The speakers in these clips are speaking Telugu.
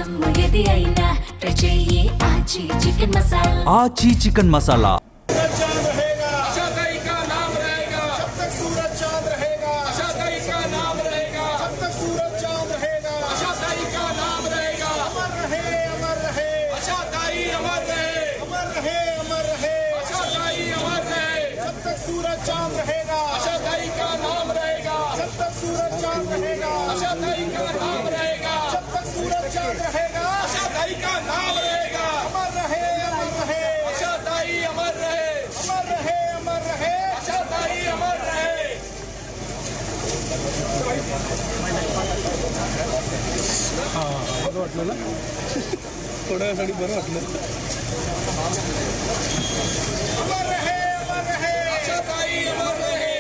దమ్ము ఏది అయినా ట్రై చెయ్యి ఆచి చికెన్ మసాలా. आची चिकन मसाला. सूरज चांद रहेगा, आशा ताई का नाम रहेगा, जब तक सूरज चांद रहेगा, आशा ताई का नाम रहेगा, जब तक सूरज चांद रहेगा, आशा ताई का नाम रहेगा, अमर रहे आशा ताई, अमर रहे, आशा ताई अमर रहे. बरं वाटलं ना, थोड्या वेळासाठी बरं वाटलं. अमर रहे आशा ताई, अमर रहे,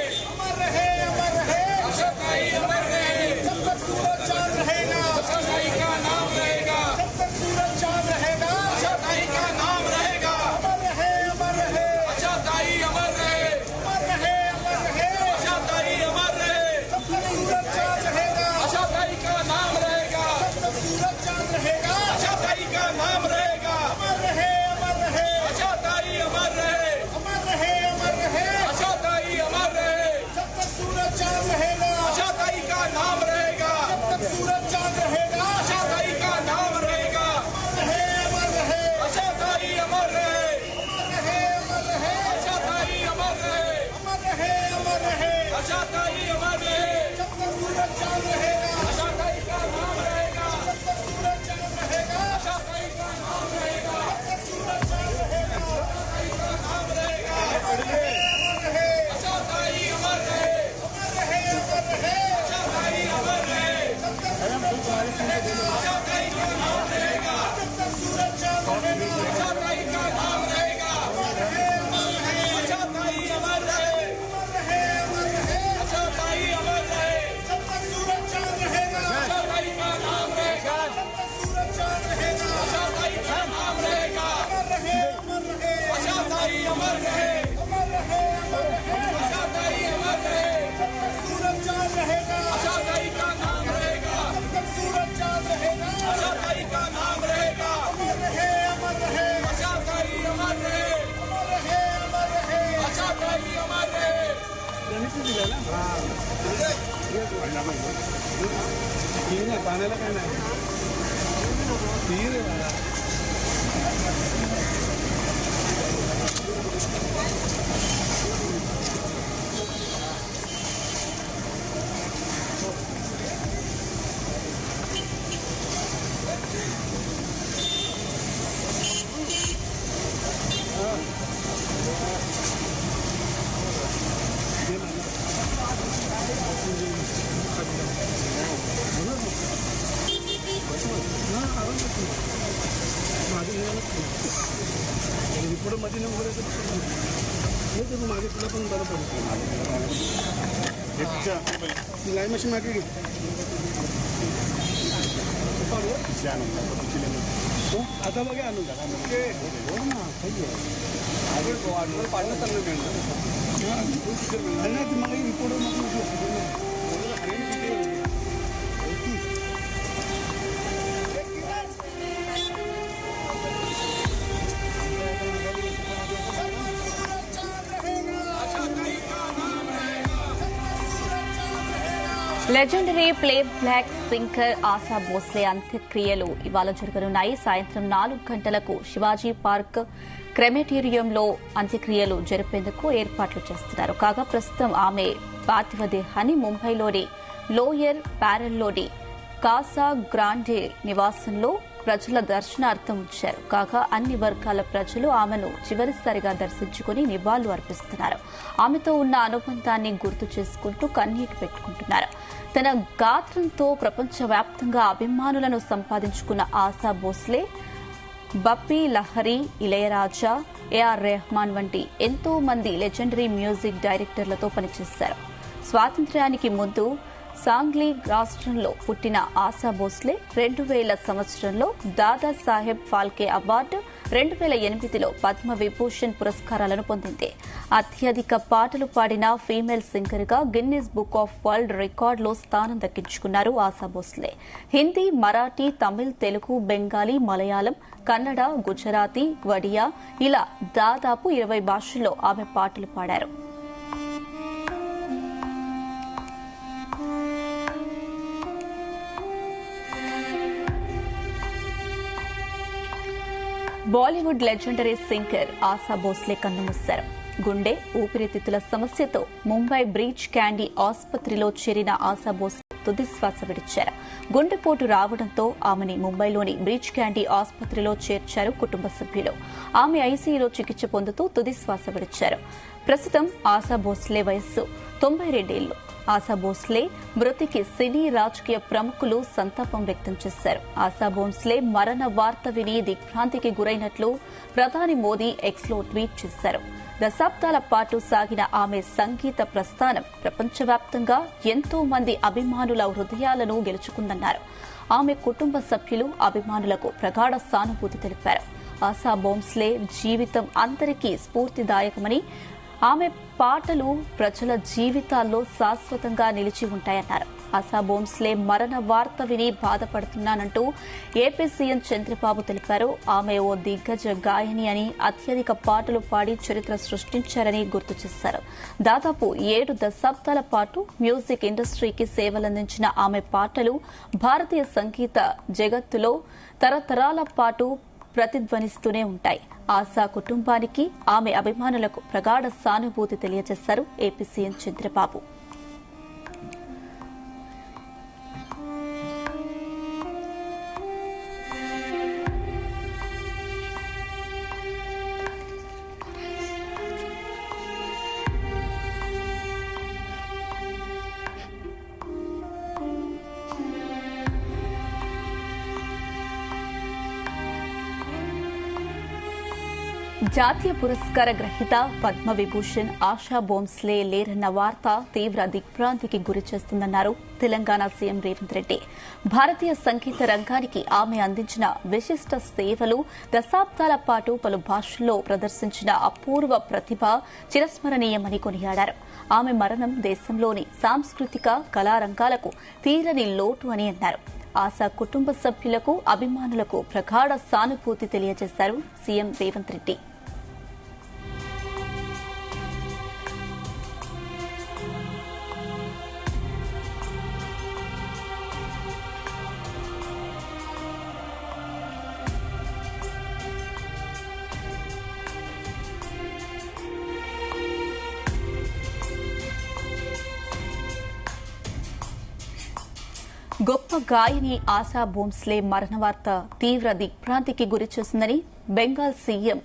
आशा ताई अमर रहे, जब तक सूरज चांद रहेगा, आशा ताई का नाम रहेगा, जब तक सूरज चांद रहेगा, आशा ताई का नाम रहेगा, अमर रहे आशा ताई, अमर रहे, आशा ताई अमर रहे, जब तक सूरज चांद रहेगा, आशा ताई का नाम रहेगा, जब तक सूरज चांद रहेगा, आशा ताई का नाम रहेगा, अमर रहे आशा ताई, अमर रहे, आशा ताई अमर रहे, जब तक सूरज चांद रहेगा, आशा ताई का नाम रहेगा, जब तक सूरज चांद रहेगा, आशा ताई का नाम रहेगा, अमर रहे आशा ताई, अमर रहे, आशा ताई अमर रहे, आशा ताई अमर रहे, जब तक सूरज चांद रहेगा, आशा ताई का नाम रहेगा, जब तक सूरज चांद रहेगा, आशा ताई का नाम रहेगा, जब तक सूरज चांद रहेगा, आशा ताई का नाम रहेगा, आशा ताई अमर रहे, आशा ताई अमर रहे, जब तक सूरज चांद रहेगा, आशा ताई का नाम रहेगा, जब तक सूरज चांद रहेगा, आशा ताई का नाम रहेगा, आशा ताई अमर रहे, आशा ताई अमर रहे, जब तक सूरज चांद रहेगा, आशा ताई का नाम रहेगा, जब तक सूरज चांद रहेगा, आशा ताई का नाम रहेगा, आशा ताई अमर रहे, आशा ताई अमर रहे, जब तक सूरज चांद रहेगा, आशा ताई का नाम रहेगा, जब तक सूरज चांद रहेगा, आशा ताई का नाम रहेगा, आशा ताई अमर रहे, आशा ताई अमर रहे. पाण्याला काय नाही. ఇప్పుడు మధ్యన मागे तुला पण बरं पडतं. सिलाई मशीन मागे घे. आता बघा आणू पाडणं चांगलं मिळणार मला report legendary playback singer Asha Bhosle అంత్యక్రియలు ఇవాళ జరగనున్నాయి. సాయంత్రం 4 గంటలకు శివాజీ పార్క్ క్రెమేటేరియంలో అంత్యక్రియలు జరిపేందుకు ఏర్పాట్లు చేస్తున్నారు. కాగా ప్రస్తుతం ఆమె పార్థివ దేహాన్ని ముంబైలోని లోయర్ ప్యారెల్లోని కాసా గ్రాండే నివాసంలో ప్రజల దర్శనార్థం ఉంచారు. కాగా అన్ని వర్గాల ప్రజలు ఆమెను చివరిసారిగా దర్శించుకుని నివాళులు అర్పిస్తున్నారు. ఆమెతో ఉన్న అనుబంధాన్ని గుర్తు చేసుకుంటూ కన్నీటి పెట్టుకుంటున్నారు. తన గాత్రంతో ప్రపంచవ్యాప్తంగా అభిమానులను సంపాదించుకున్న ఆశా భోస్లే బప్పీ లహరి, ఇళయరాజా, ఏఆర్ రెహమాన్ వంటి ఎంతో మంది లెజెండరీ మ్యూజిక్ డైరెక్టర్లతో పనిచేశారు. స్వాతంత్ర్యానికి ముందు సాంగ్లీ రాష్ట్రంలో పుట్టిన ఆశా భోస్లే 2000 సంవత్సరంలో దాదాసాహెబ్ ఫాల్కే అవార్డు, 2008లో పద్మ విభూషణ్ పురస్కారాలను పొందింది. అత్యధిక పాటలు పాడిన ఫీమేల్ సింగర్గా గిన్నిస్ బుక్ ఆఫ్ వరల్డ్ రికార్డులో స్థానం దక్కించుకున్నారు ఆశా భోస్లే. హిందీ, మరాఠీ, తమిళ్, తెలుగు, బెంగాలీ, మలయాళం, కన్నడ, గుజరాతీ, వడియా ఇలా దాదాపు 20 భాషల్లో ఆమె పాటలు పాడారు. బాలీవుడ్ లెజెండరీ సింగర్ ఆశా భోస్లే కన్నుమూశారు. గుండె, ఊపిరితిత్తుల సమస్యతో ముంబై బ్రీచ్ క్యాండీ ఆసుపత్రిలో చేరిన ఆశా భోస్లే తుది శ్వాస విడిచారు. గుండెపోటు రావడంతో ఆమెని ముంబైలోని బ్రీచ్ క్యాండీ ఆసుపత్రిలో చేర్చారు కుటుంబ సభ్యులు. ఆమె ఐసీయూలో చికిత్స పొందుతూ తుది శ్వాస విడిచారు. ప్రస్తుతం ఆశా భోస్లే వయస్సు 92 ఏళ్లు. ఆశా భోస్లే మృతికి సినీ రాజకీయ ప్రముఖులు సంతాపం వ్యక్తం చేశారు. ఆశా భోస్లే మరణ వార్త విని దిగ్భ్రాంతికి గురైనట్లు ప్రధాని మోదీ ఎక్స్లో ట్వీట్ చేశారు. దశాబ్దాల పాటు సాగిన ఆమె సంగీత ప్రస్థానం ప్రపంచవ్యాప్తంగా ఎంతో మంది అభిమానుల హృదయాలను గెలుచుకుందన్నారు. ఆమె కుటుంబ సభ్యులు, అభిమానులకు ప్రగాఢ సానుభూతి తెలిపారు. ఆశా భోస్లే జీవితం అందరికీ స్ఫూర్తిదాయకమని, ఆమె పాటలు ప్రజల జీవితాల్లో శాశ్వతంగా నిలిచి ఉంటాయన్నారు. ఆశా భోస్లే మరణ వార్త విని బాధపడుతున్నానంటూ ఏపీ సీఎం చంద్రబాబు తెలిపారు. ఆమె ఓ దిగ్గజ గాయని అని, అత్యధిక పాటలు పాడి చరిత్ర సృష్టించారని గుర్తు చేశారు. దాదాపు 7 దశాబ్దాల పాటు మ్యూజిక్ ఇండస్ట్రీకి సేవలందించిన ఆమె పాటలు భారతీయ సంగీత జగత్తులో తరతరాల పాటు ప్రతిధ్వనిస్తూనే ఉంటాయి. ఆశా కుటుంబానికి, ఆమె అభిమానులకు ప్రగాఢ సానుభూతి తెలియజేశారు ఏపీ సీఎం చంద్రబాబు. జాతీయ పురస్కార గ్రహీత పద్మ విభూషణ్ ఆశా భోస్లే లేరన్న వార్త తీవ్ర దిగ్భ్రాంతికి గురిచేస్తుందన్నారు తెలంగాణ సీఎం రేవంత్ రెడ్డి. భారతీయ సంగీత రంగానికి ఆమె అందించిన విశిష్ట సేవలు, దశాబ్దాల పాటు పలు భాషల్లో ప్రదర్శించిన అపూర్వ ప్రతిభ చిరస్మరణీయమని కొనియాడారు. ఆమె మరణం దేశంలోని సాంస్కృతిక కళారంగాలకు తీరని లోటు అని అన్నారు. ఆశా కుటుంబ సభ్యులకు, అభిమానులకు ప్రగాఢ సానుభూతి తెలియజేశారు సీఎం రేవంత్ రెడ్డి. గొప్ప గాయని ఆశా భోస్లే మరణ వార్త తీవ్ర దిగ్భ్రాంతికి గురిచేసిందని బెంగాల్ సీఎం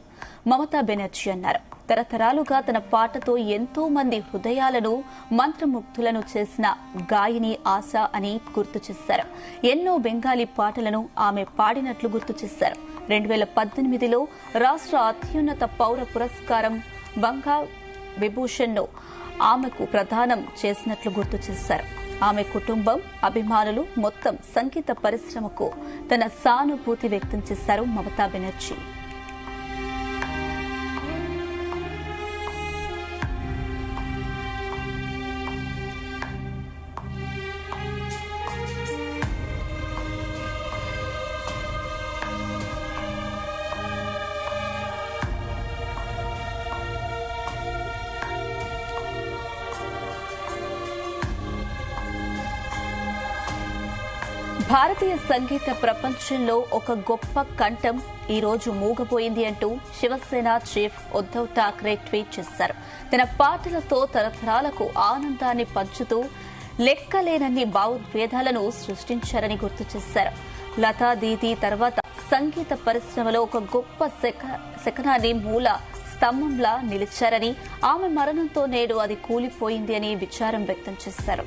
మమతా బెనర్జీ అన్నారు. తరతరాలుగా తన పాటతో ఎంతో మంది హృదయాలను మంత్రముగ్ధులను చేసిన గాయని ఆశా అని గుర్తు చేశారు. ఎన్నో బెంగాలీ పాటలను ఆమె పాడినట్లు గుర్తు చేశారు. 2018లో రాష్ట్ర అత్యున్నత పౌర పురస్కారం బంగా విభూషణ్ను ఆమెకు ప్రదానం చేసినట్లు గుర్తు చేశారు. ఆమె కుటుంబం, అభిమానులు, మొత్తం సంగీత పరిశ్రమకు తన సానుభూతి వ్యక్తం చేశారు మమతా బెనర్జీ. భారతీయ సంగీత ప్రపంచంలో ఒక గొప్ప కంఠం ఈ రోజు మూగపోయింది అంటూ శివసేన చీఫ్ ఉద్దవ్ ఠాక్రే ట్వీట్ చేశారు. తన పాటలతో తరతరాలకు ఆనందాన్ని పంచుతూ లెక్కలేనన్ని భావోద్వేదాలను సృష్టించారని గుర్తు చేశారు. లతా దీదీ తర్వాత సంగీత పరిశ్రమలో ఒక గొప్ప శకనాన్ని మూల స్తంభంలా నిలిచారని, ఆమె మరణంతో నేడు అది కూలిపోయింది అని విచారం వ్యక్తం చేశారు.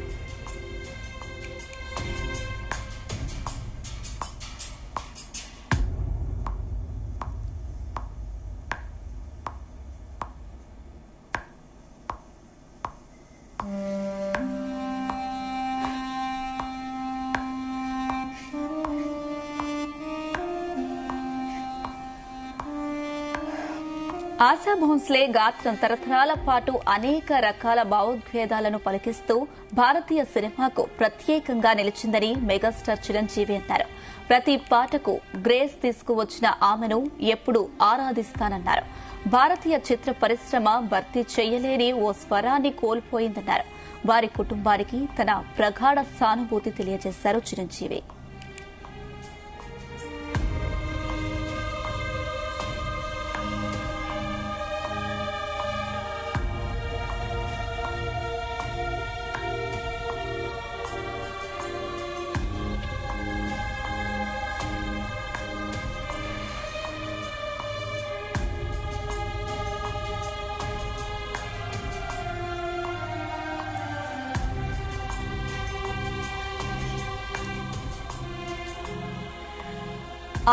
ఆశా భోంస్లే గాత్రం తరతరాల పాటు అనేక రకాల భావోద్వేదాలను పలికిస్తూ భారతీయ సినిమాకు ప్రత్యేకంగా నిలిచిందని మెగాస్టార్ చిరంజీవి అన్నారు. ప్రతి పాటకు గ్రేస్ తీసుకువచ్చిన ఆమెను ఎప్పుడూ ఆరాధిస్తానన్నారు. భారతీయ చిత్ర పరిశ్రమ భర్తీ చేయలేని ఓ స్వరాన్ని కోల్పోయిందన్నారు. వారి కుటుంబానికి తన ప్రగాఢ సానుభూతి తెలియజేశారు చిరంజీవి.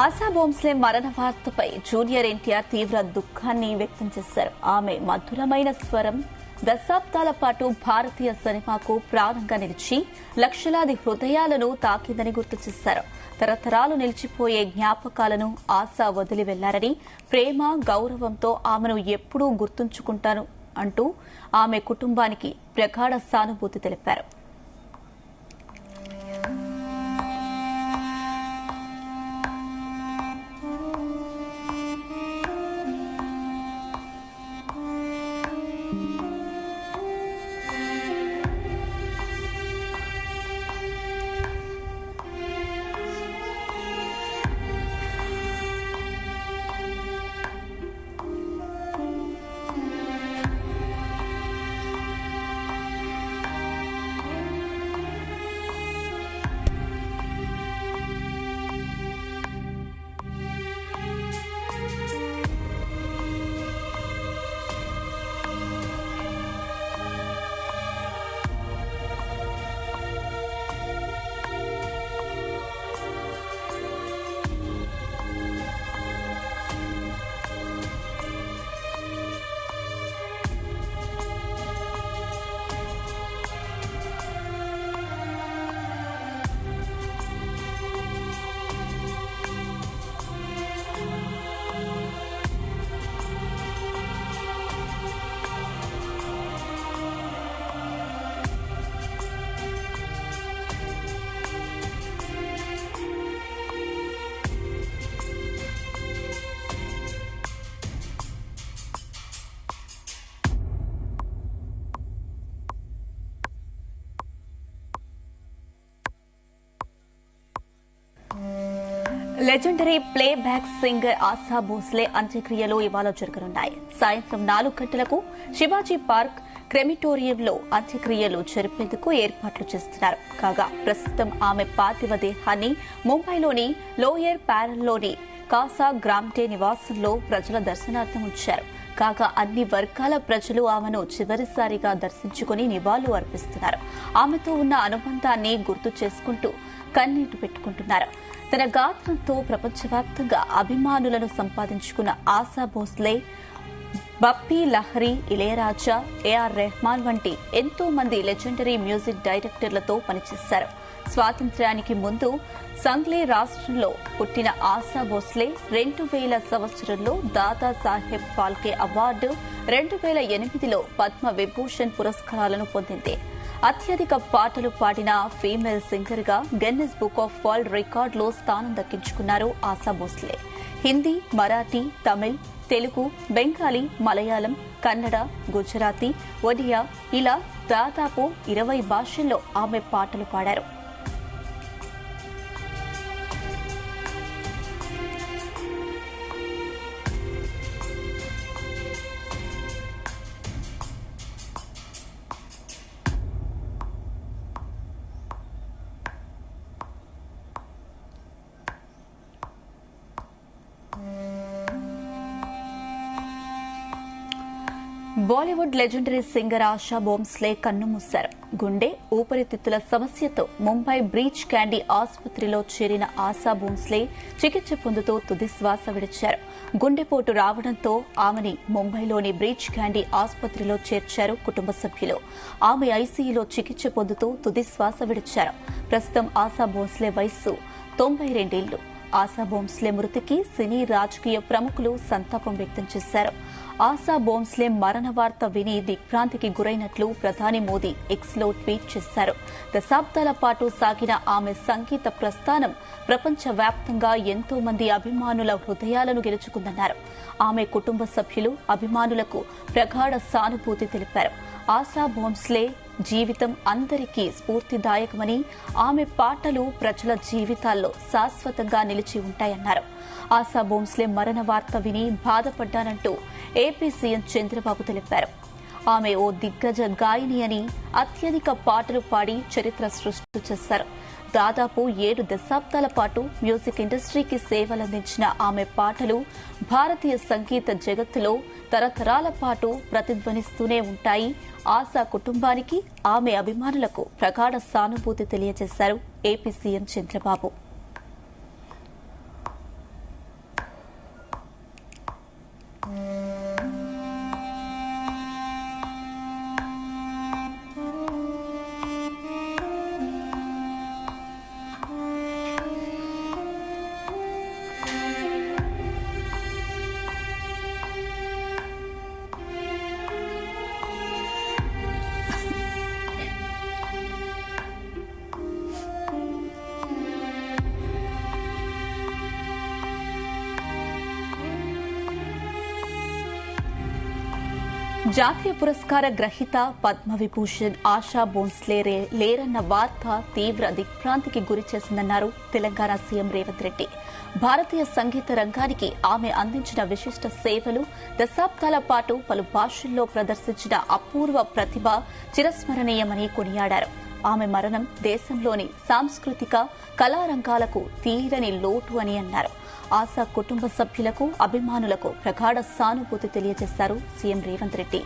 ఆశా భోంస్లే మరణ వార్తపై జూనియర్ ఎన్టీఆర్ తీవ్ర దుఃఖాన్ని వ్యక్తం చేశారు. ఆమె మధురమైన స్వరం దశాబ్దాల పాటు భారతీయ సినిమాకు ప్రాణంగా నిలిచి లక్షలాది హృదయాలను తాకిందని గుర్తు చేశారు. తరతరాలు నిలిచిపోయే జ్ఞాపకాలను ఆశా వదిలి వెళ్లారని, ప్రేమ గౌరవంతో ఆమెను ఎప్పుడూ గుర్తుంచుకుంటాను అంటూ ఆమె కుటుంబానికి ప్రగాఢ సానుభూతి తెలిపారు. Legendary play back singer ASHA Bhonsle అంత్యక్రియలు ఇవాళ జరగనున్నాయి. సాయంత్రం 4 గంటలకు శివాజీ పార్క్ క్రెమిటోరియంలో అంత్యక్రియలు జరిపేందుకు ఏర్పాట్లు చేస్తున్నారు. కాగా ప్రస్తుతం ఆమె పార్థివ దేహాన్ని ముంబైలోని లోయర్ ప్యారల్లోని కాసా గ్రామ్టే నివాసంలో ప్రజల దర్శనార్థం ఉంచారు. కాగా అన్ని వర్గాల ప్రజలు ఆమెను చివరిసారిగా దర్శించుకుని నివాళులు అర్పిస్తున్నారు. ఆమెతో ఉన్న అనుబంధాన్ని గుర్తు చేసుకుంటూ కన్నీటి పెట్టుకుంటున్నారు. తన గాత్రంతో ప్రపంచవ్యాప్తంగా అభిమానులను సంపాదించుకున్న ఆశా భోంస్లే బప్పీ లహరి, ఇళయరాజా, ఏఆర్ రెహమాన్ వంటి ఎంతో మంది లెజెండరీ మ్యూజిక్ డైరెక్టర్లతో పనిచేశారు. స్వాతంత్ర్యానికి ముందు సంగ్లీ రాష్ట్రంలో పుట్టిన ఆశా భోంస్లే 2000 సంవత్సరంలో దాదాసాహెబ్ ఫాల్కే అవార్డు, 2008లో పద్మ విభూషణ్ పురస్కారాలను పొందింది. అత్యధిక పాటలు పాడిన ఫీమేల్ సింగర్ గా గిన్నిస్ బుక్ ఆఫ్ వరల్డ్ రికార్డులో స్థానం దక్కించుకున్నారు ఆశా భోంస్లే. హిందీ, మరాఠీ, తమిళ్, తెలుగు, బెంగాలీ, మలయాళం, కన్నడ, గుజరాతీ, ఒడియా ఇలా దాదాపు 20 భాషల్లో ఆమె పాటలు పాడారు. బాలీవుడ్ లెజెండరీ సింగర్ ఆశా భోంస్లే కన్నుమూశారు. గుండె, ఊపిరితిత్తుల సమస్యతో ముంబై బ్రీచ్ క్యాండీ ఆసుపత్రిలో చేరిన ఆశా భోంస్లే చికిత్స పొందుతూ తుది శ్వాస విడిచారు. గుండెపోటు రావడంతో ఆమెని ముంబైలోని బ్రీచ్ క్యాండీ ఆసుపత్రిలో చేర్చారు కుటుంబ సభ్యులు. ఆమె ఐసీయూలో చికిత్స పొందుతూ తుది శ్వాస విడిచారు. ప్రస్తుతం ఆశా భోంస్లే వయస్సు 92 ఏళ్లు. ఆశా భోంస్లే మృతికి సినీ రాజకీయ ప్రముఖులు సంతాపం వ్యక్తం చేశారు. ఆశా భోంస్లే మరణ వార్త విని దిగ్భ్రాంతికి గురైనట్లు ప్రధాని మోదీ ఎక్స్లో ట్వీట్ చేశారు. దశాబ్దాల పాటు సాగిన ఆమె సంగీత ప్రస్థానం ప్రపంచవ్యాప్తంగా ఎంతో మంది అభిమానుల హృదయాలను గెలుచుకుందన్నారు. ఆమె కుటుంబ సభ్యులు అభిమానులకు ప్రగాఢ సానుభూతి తెలిపారు. ఆశా భోంస్లే జీవితం అందరికీ స్ఫూర్తిదాయకమని, ఆమె పాటలు ప్రజల జీవితాల్లో శాశ్వతంగా నిలిచి ఉంటాయన్నారు. ఆశా భోంస్లే మరణ వార్త విని బాధపడ్డానంటూ ఏపీ సీఎం చంద్రబాబు తెలిపారు. ఆమె ఓ దిగ్గజ గాయని అని, అత్యధిక పాటలు పాడి చరిత్ర సృష్టి చేశారు. దాదాపు 7 దశాబ్దాల పాటు మ్యూజిక్ ఇండస్ట్రీకి సేవలందించిన ఆమె పాటలు భారతీయ సంగీత జగత్తులో తరతరాల పాటు ప్రతిధ్వనిస్తూనే ఉంటాయి. ఆశా కుటుంబానికి, ఆమె అభిమానులకు ప్రగాఢ సానుభూతి తెలియజేశారు ఏపీ సీఎం చంద్రబాబు. జాతీయ పురస్కార గ్రహీత పద్మవిభూషణ్ ఆశా భోంస్లే లేరన్న వార్త తీవ్ర దిగ్భ్రాంతికి గురిచేసిందన్నారు తెలంగాణ సీఎం రేవంత్ రెడ్డి. భారతీయ సంగీత రంగానికి ఆమె అందించిన విశిష్ట సేవలు, దశాబ్దాల పాటు పలు భాషల్లో ప్రదర్శించిన అపూర్వ ప్రతిభ చిరస్మరణీయమని కొనియాడారు. ఆమె మరణం దేశంలోని సాంస్కృతిక కళారంగాలకు తీరని లోటు అని అన్నారు. ఆశా కుటుంబ సభ్యులకు, అభిమానులకు ప్రగాఢ సానుభూతి తెలియజేశారు సీఎం రేవంత్ రెడ్డి.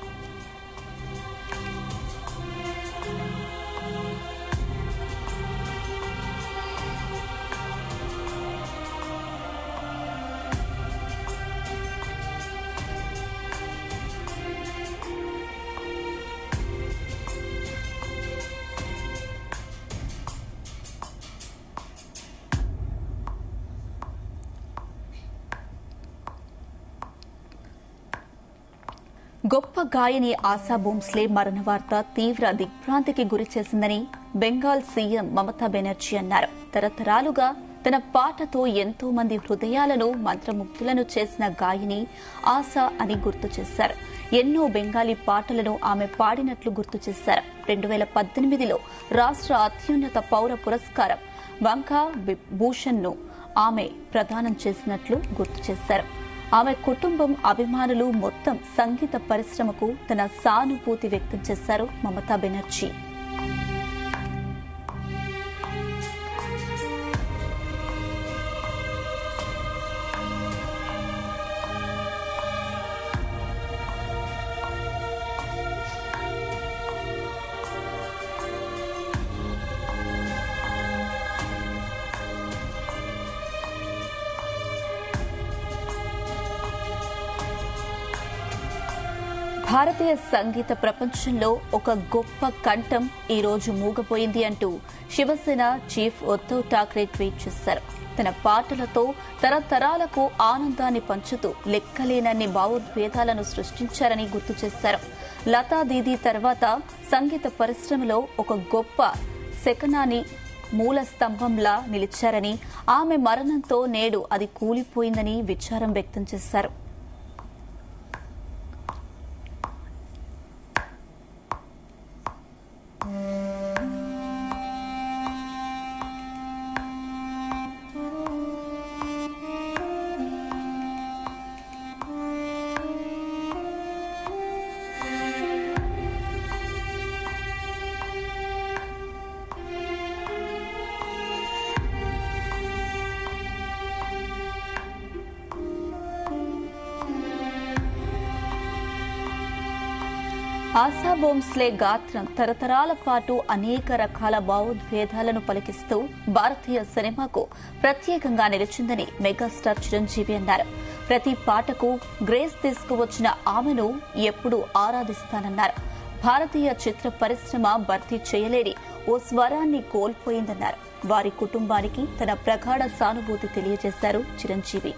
గొప్ప గాయని ఆశా భోంస్లే మరణ వార్త తీవ్ర దిగ్భ్రాంతికి గురిచేసిందని బెంగాల్ సీఎం మమతా బెనర్జీ అన్నారు. తరతరాలుగా తన పాటతో ఎంతో మంది హృదయాలను మంత్రముగ్ధులను చేసిన గాయని ఆశా అని గుర్తు చేశారు. ఎన్నో బెంగాలీ పాటలను ఆమె పాడినట్లు గుర్తు చేశారు. 2018లో రాష్ట్ర అత్యున్నత పౌర పురస్కారం వంకా భూషణ్ ను ఆమె ప్రదానం చేసినట్లు గుర్తు చేశారు. ఆమె కుటుంబం, అభిమానులు, మొత్తం సంగీత పరిశ్రమకు తన సానుభూతి వ్యక్తం చేశారు మమతా బెనర్జీ. భారతీయ సంగీత ప్రపంచంలో ఒక గొప్ప కంఠం ఈ రోజు మూగపోయింది అంటూ శివసేన చీఫ్ ఉద్దవ్ ఠాక్రే ట్వీట్ చేశారు. తన పాటలతో తరతరాలకు ఆనందాన్ని పంచుతూ లెక్కలేనన్ని భావోద్వేగాలను సృష్టించారని గుర్తు చేశారు. లతా దీదీ తర్వాత సంగీత పరిశ్రమలో ఒక గొప్ప శకనాన్ని మూల స్తంభంలా నిలిచారని, ఆమె మరణంతో నేడు అది కూలిపోయిందని విచారం వ్యక్తం చేశారు. ఆశా భోంస్లే గాత్రం తరతరాల పాటు అనేక రకాల భావోద్వేగాలను పలికిస్తూ భారతీయ సినిమాకు ప్రత్యేకంగా నిలిచిందని మెగాస్టార్ చిరంజీవి అన్నారు. ప్రతి పాటకు గ్రేస్ తీసుకువచ్చిన ఆమెను ఎప్పుడూ ఆరాధిస్తానన్నారు. భారతీయ చిత్ర పరిశ్రమ భర్తీ చేయలేని ఓ స్వరాన్ని కోల్పోయిందన్నారు. వారి కుటుంబానికి తన ప్రగాఢ సానుభూతి తెలియజేశారు చిరంజీవి.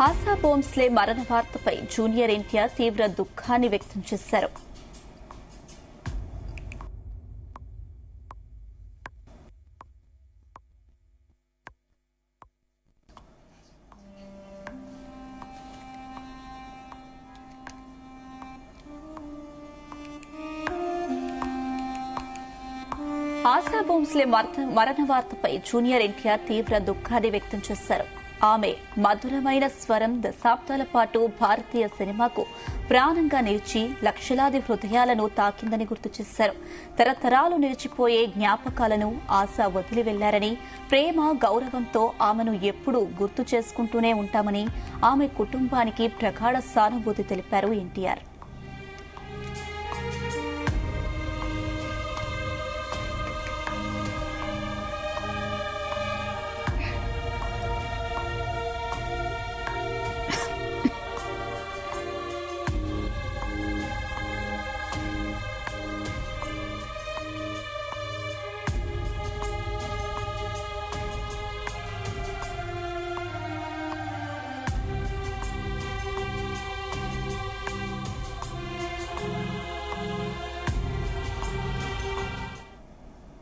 ఆశా భోంస్లే మరణ వార్తపై జూనియర్ ఎన్టీఆర్ తీవ్ర దుఃఖాన్ని వ్యక్తం చేశారు. ఆశా భోంస్లే మరణ వార్తపై జూనియర్ ఎన్టీఆర్ తీవ్ర దుఃఖాన్ని వ్యక్తం చేశారు. ఆమె మధురమైన స్వరం దశాబ్దాల పాటు భారతీయ సినిమాకు ప్రాణంగా నిలిచి లక్షలాది హృదయాలను తాకిందని గుర్తు చేశారు. తరతరాలు నిలిచిపోయే జ్ఞాపకాలను ఆశ వదిలి వెళ్లారని, ప్రేమ గౌరవంతో ఆమెను ఎప్పుడూ గుర్తు చేసుకుంటూనే ఉంటామని ఆమె కుటుంబానికి ప్రగాఢ సానుభూతి తెలిపారు ఎన్టీఆర్.